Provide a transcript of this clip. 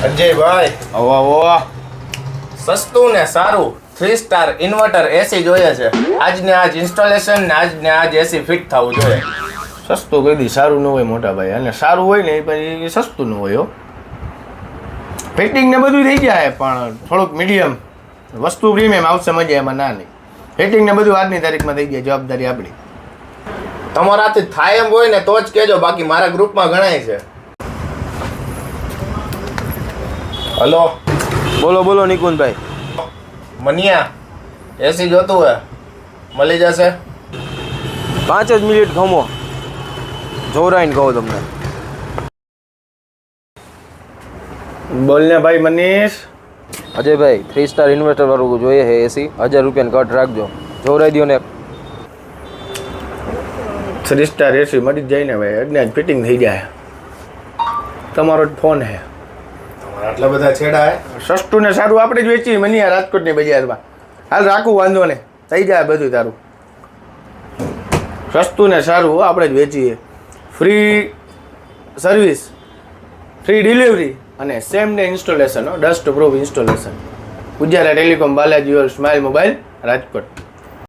અજયભાઈ, ઓવા સસ્તું ને સારું 3 સ્ટાર ઇન્વર્ટર એસી જોઈએ છે. આજને આજ ઇન્સ્ટોલેશન ને આજને આજ એસી ફિટ થવું જોઈએ. સસ્તું કદી સારું ન હોય મોટા ભાઈ, અને સારું હોય ને એ પછી સસ્તું ન હોય. ફિટિંગ ને બધું થઈ જાય, પણ થોડુંક મીડિયમ વસ્તુ પ્રીમિયમ આવશે, મજા એમાં ના નહીં. ફિટિંગ ને બધું આજની તારીખમાં થઈ જાય, જવાબદારી આપણી. તમારાથી થાય એમ હોય ને તો જ કહેજો, બાકી મારા ગ્રુપમાં ગણાય છે. હલો, બોલો નિકુંજભાઈ. મનિયા, એસી જોતું હે? મળી જશે? 5 જ મિનિટ ખમો, જોરાઈને કહું તમને. બોલને ભાઈ મનીષ. અજયભાઈ 3 સ્ટાર ઇન્વર્ટર વાળું જોઈએ છે એસી, 1000 રૂપિયાની કટ રાખજો, જોરાઈ દો ને. 3 સ્ટાર એસી મળી જ જાય ને ભાઈ, આજને આજ ફિટિંગ થઈ જાય. તમારો જ ફોન હે. આટલા બધા છેડા હે? સસ્તું ને સારું આપણે જ વેચીએ મની આ રાજકોટની બજારમાં. હાલ રાખું, વાંધો ને, થઈ જાય બધું તારું. સસ્તું ને સારું આપણે જ વેચીએ. ફ્રી સર્વિસ, ફ્રી ડિલિવરી અને same day installation, dust proof installation. Ujala telecom, Balaji smile mobile, Rajkot.